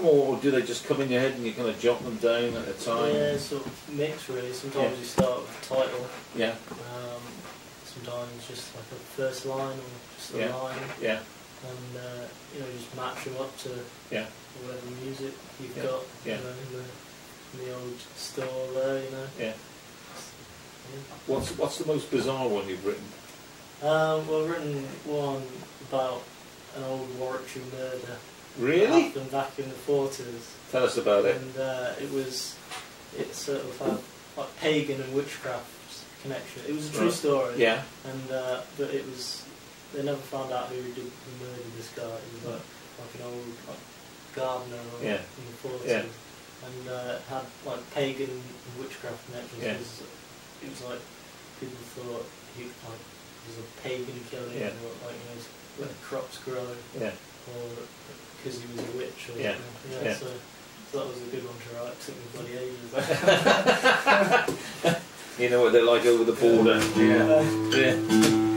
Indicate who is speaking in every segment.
Speaker 1: or do they just come in your head and you kind of jot them down at a time?
Speaker 2: Yeah, sort of mix really. Sometimes you start with a title.
Speaker 1: Yeah.
Speaker 2: Sometimes just like a first line or just a line.
Speaker 1: Yeah.
Speaker 2: And you know, just match them up to whatever music you've got.
Speaker 1: Yeah.
Speaker 2: You know, in the old store there. You know.
Speaker 1: Yeah. What's the most bizarre one you've written?
Speaker 2: Well, I've written one about an old Warwickshire murder.
Speaker 1: Really?
Speaker 2: That happened back in the 40s.
Speaker 1: Tell us about it.
Speaker 2: And it sort of had like pagan and witchcraft connection. It was a true story.
Speaker 1: Yeah.
Speaker 2: And but they never found out who murdered this guy. It was like an old gardener in the 40s.
Speaker 1: Yeah.
Speaker 2: And it had like pagan and witchcraft connections.
Speaker 1: Yeah.
Speaker 2: It was like people thought he was a pagan killing, or like let the crops grow, or because he was a witch, or something. So that was a good one to write. Took me bloody ages.
Speaker 1: You know what they're like over the border. Yeah.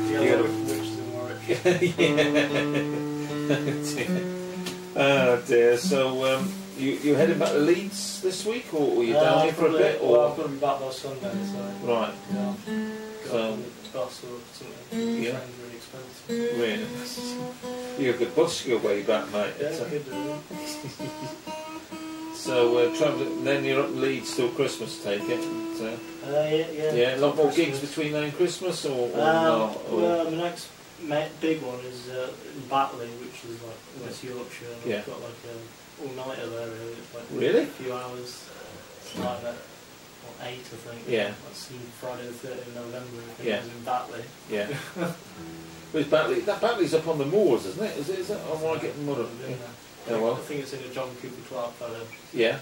Speaker 2: You got witches in Warwick.
Speaker 1: Oh dear. So you heading back to Leeds this week, or are you down here for a bit? Or?
Speaker 2: Well, I'm going to be back by Sunday, so
Speaker 1: right.
Speaker 2: Yeah. So bus or something.
Speaker 1: Yeah.
Speaker 2: Train's really expensive.
Speaker 1: Really? You have a good bus your way back, mate.
Speaker 2: Yeah, good.
Speaker 1: So travelling, then you're up in Leeds till Christmas, take it. Yeah, a lot more gigs between now and Christmas, or not?
Speaker 2: Well, the next big one is in Batley, which is like West Yorkshire. And I've got like a all-nighter there. Really. It's like
Speaker 1: really?
Speaker 2: A few hours. Like that. 8, I think.
Speaker 1: Yeah.
Speaker 2: That's Friday the 30th of November. I think
Speaker 1: Yeah.
Speaker 2: it was in Batley.
Speaker 1: Yeah. Where's Batley? That Batley's up on the moors, isn't it? Is that? I want to get muddled.
Speaker 2: Yeah, well. I think it's in a John Cooper Clarke photo.
Speaker 1: Yeah.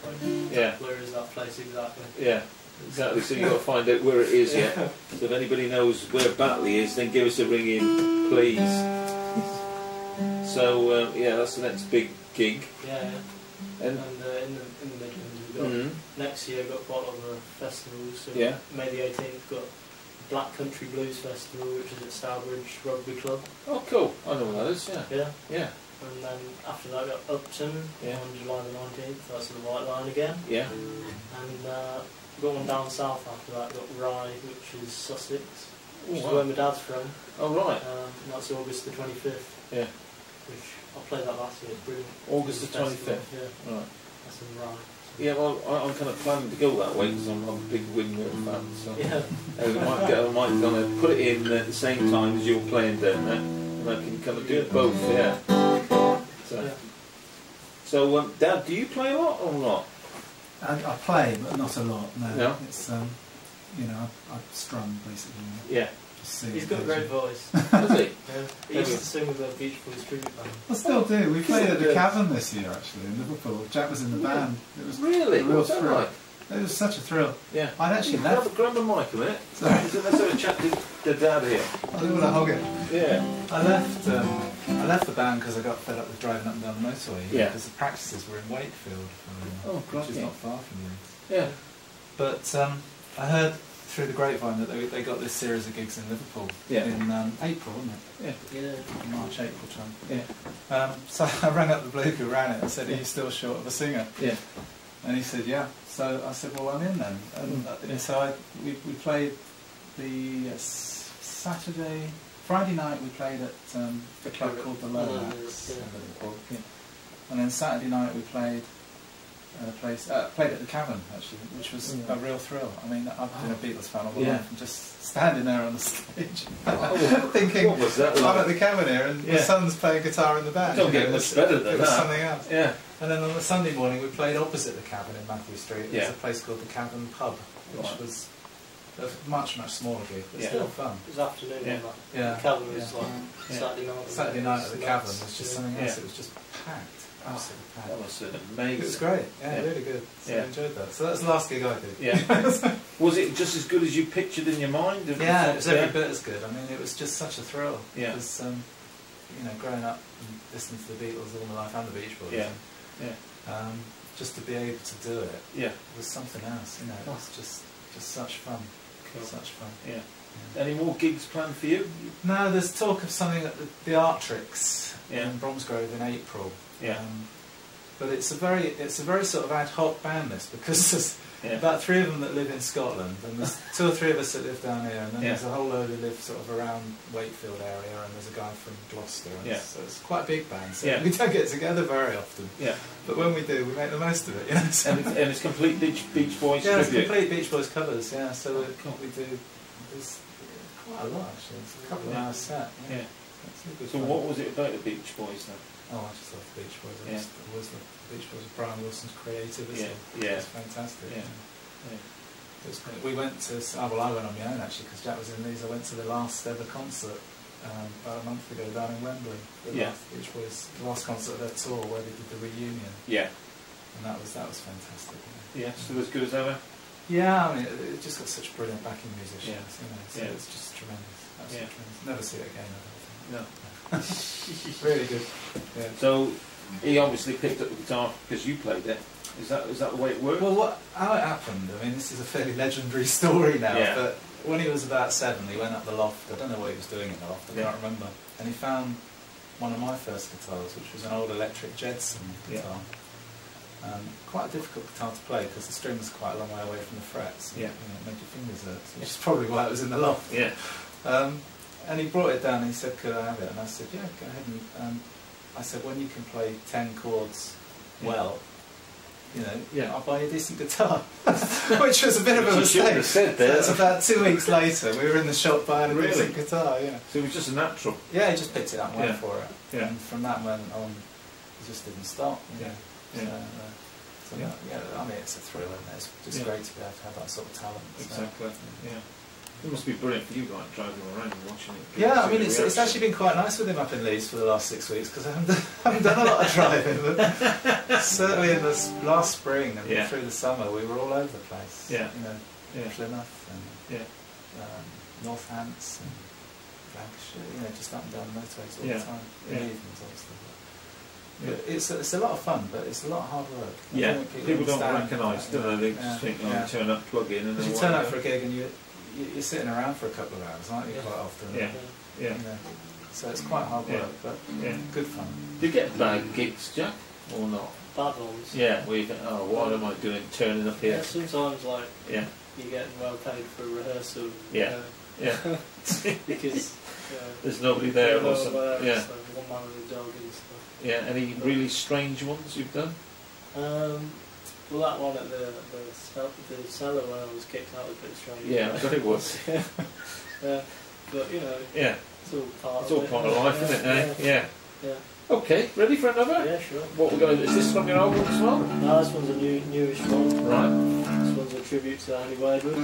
Speaker 1: Yeah.
Speaker 2: Where is that place exactly?
Speaker 1: Yeah. Exactly. So you've got to find out where it is. Yeah. So if anybody knows where Batley is, then give us a ring in, please. So that's the next big gig.
Speaker 2: Yeah. And in the Midlands we've got next year we've got quite a lot of festivals. So May the 18th we've got Black Country Blues Festival, which is at Stourbridge Rugby Club.
Speaker 1: Oh, cool! I know what that is. Yeah.
Speaker 2: And then after that we've got Upton on July the 19th. That's the White Line again. Yeah. And we've got one down south after that. We've got Rye, which is Sussex, which is where my dad's from.
Speaker 1: Oh right.
Speaker 2: And that's August the 25th. Yeah. Which I played that last year. It's brilliant. August the 25th. Yeah. Right. That's in Rye.
Speaker 1: Yeah, well, I'm kind of planning to go that way because I'm a big Windmill fan. So I might kind of put it in at the same time as you're playing down there, and I can kind of do both. Yeah. So, Dad, do you play a lot or not?
Speaker 3: I play, but not a lot. No. It's I strum basically.
Speaker 1: Yeah.
Speaker 2: He's got a great voice.
Speaker 1: Does he?
Speaker 2: He used to sing with a Beach Boys tribute band.
Speaker 3: I still do. We played at the Cavern this year, actually, in Liverpool. Jack was in the band. It was
Speaker 1: really?
Speaker 3: a real
Speaker 1: What's that
Speaker 3: thrill.
Speaker 1: like?
Speaker 3: It was such a thrill.
Speaker 1: Yeah.
Speaker 3: I'd actually left.
Speaker 1: Grab a mic a minute.
Speaker 3: Sorry.
Speaker 1: Let's have a chat to Dad here.
Speaker 3: I didn't want to hog it.
Speaker 1: Yeah.
Speaker 3: I left the band because I got fed up with driving up and down the motorway. Yeah. Because the practices were in Wakefield, which is not far from Leeds. Yeah. But I heard through the grapevine that they got this series of gigs in Liverpool in April, wasn't it? Yeah. March, April time. Yeah. So I rang up the bloke who ran it and said, "Are you still short of a singer?" Yeah. And he said, "Yeah." So I said, "Well, I'm in then." And so we played the Friday night we played at a club called the Lomax, and then Saturday night we played played at the Cavern actually, which was a real thrill. I mean, I've been a Beatles fan all my life, and just standing there on the stage, thinking,
Speaker 1: what was that like?
Speaker 3: I'm at the Cavern here, and my son's playing guitar in the band.
Speaker 1: Don't get much better than that.
Speaker 3: It was something else.
Speaker 1: Yeah.
Speaker 3: And then on the Sunday morning, we played opposite the Cavern in Matthew Street. There's a place called the Cavern Pub, which was a much smaller gig, but still fun.
Speaker 2: It was afternoon.
Speaker 3: Yeah.
Speaker 2: The Cavern was like Saturday night.
Speaker 3: Saturday night at the Cavern was just something else. It was just packed. Absolutely packed.
Speaker 1: That was amazing.
Speaker 3: It was great. Yeah, really good. So I enjoyed that. So that's the last gig I did.
Speaker 1: Yeah. Was it just as good as you pictured in your mind?
Speaker 3: Yeah, it was every bit as good. I mean, it was just such a thrill.
Speaker 1: Yeah.
Speaker 3: Because growing up and listening to the Beatles all my life and the Beach Boys.
Speaker 1: Yeah.
Speaker 3: Just to be able to do it.
Speaker 1: Yeah.
Speaker 3: Was something else. It was just such fun. Cool. Such fun.
Speaker 1: Yeah. Any more gigs planned for you?
Speaker 3: No, there's talk of something at the Artrix in Bromsgrove in April. Yeah. but it's a very sort of ad hoc band, this, because there's about 3 of them that live in Scotland, and there's 2 or 3 of us that live down here, and then there's a whole load who live sort of around Wakefield area, and there's a guy from Gloucester, and so it's quite a big band, so we don't get together very often, but when we do, we make the most of it, you know. So
Speaker 1: and it's complete Beach Boys
Speaker 3: tribute.
Speaker 1: It's
Speaker 3: complete Beach Boys covers, so we do, there's quite a lot actually, it's a couple of hours set.
Speaker 1: So what was it about the Beach Boys then?
Speaker 3: Oh, I just love the Beach Boys. I always love the Beach Boys. Brian Wilson's creativity. It's fantastic. We went to, I went on my own actually, because Jack was in these. I went to the last ever concert about a month ago down in Wembley. The Beach Boys, the last concert of their tour where they did the reunion. And that was fantastic.
Speaker 1: Still as good as ever?
Speaker 3: Yeah, I mean, it just got such brilliant backing musicians. So it's just tremendous. Absolutely tremendous. Never see it again, I don't think.
Speaker 1: No.
Speaker 3: Really good.
Speaker 1: So he obviously picked up the guitar because you played it. Is that the way it worked?
Speaker 3: Well, how it happened, I mean, this is a fairly legendary story now, but when he was about 7, he went up the loft. I don't know what he was doing in the loft, I can't remember. And he found one of my first guitars, which was an old electric Jedson guitar. Quite a difficult guitar to play because the string's quite a long way away from the frets. And, it made your fingers hurt, which is probably why it was in the loft. And he brought it down and he said, could I have it? And I said, yeah, go ahead. And I said, when you can play 10 chords well, I'll buy you a decent guitar. Which was a bit of a mistake.
Speaker 1: Said that.
Speaker 3: So it's about 2 weeks later, we were in the shop buying a decent guitar.
Speaker 1: So it was just a natural?
Speaker 3: Yeah, he just picked it up and went for it. And from that moment on, he just didn't stop. I mean, it's a thrill, and it's just great to be able to have that sort of talent.
Speaker 1: Exactly. It must be brilliant for you, like driving around and watching it.
Speaker 3: Yeah, I mean, it's actually been quite nice with him up in Leeds for the last 6 weeks because I haven't done a lot of driving, but certainly in the last spring and through the summer we were all over the place. Plymouth and Northants and Lancashire, just up and down the motorways all the time. In the evenings, obviously. But it's a lot of fun, but it's a lot of hard work.
Speaker 1: People don't recognise, do they? They just think, you turn up, plug in, and then
Speaker 3: you turn up for a gig and you're sitting around for a couple of hours, aren't you, quite often? So it's quite hard work, but good fun.
Speaker 1: Do you get bad gigs, Jack, or not?
Speaker 2: Bad ones?
Speaker 1: Yeah, where you think, oh, what am I doing turning up here?
Speaker 2: Yeah, sometimes, you're getting well paid for a rehearsal. Because
Speaker 1: there's nobody there or something.
Speaker 2: Like one man with a dog and stuff.
Speaker 1: Any really strange ones you've done?
Speaker 2: Well, that one at the cellar when I was kicked out was a bit strange.
Speaker 1: Yeah, I bet it was.
Speaker 2: But it's all part of
Speaker 1: life, isn't it?
Speaker 2: Yeah.
Speaker 1: Okay, ready for another?
Speaker 2: Yeah, sure.
Speaker 1: What we're going to do? Is this from your album as well?
Speaker 2: No, this one's a newish one.
Speaker 1: Right.
Speaker 2: This one's a tribute to Andy Wayward.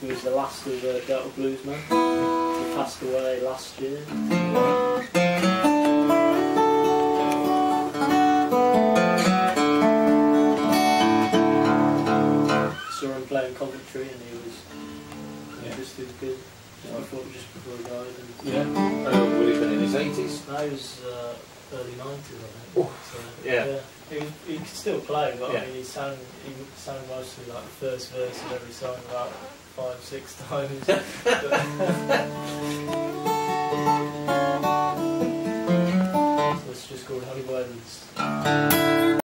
Speaker 2: He was the last of the Delta Bluesmen. He passed away last year. Saw him playing Coventry and he was just as good. Just before he died. And
Speaker 1: would he have been in his 80s?
Speaker 2: No, he was early 90s, I think.
Speaker 1: Oh,
Speaker 2: so, he could still play, but I mean, he sang mostly like the first verse of every song about 5-6 times. So it's just called Honey Wayward's.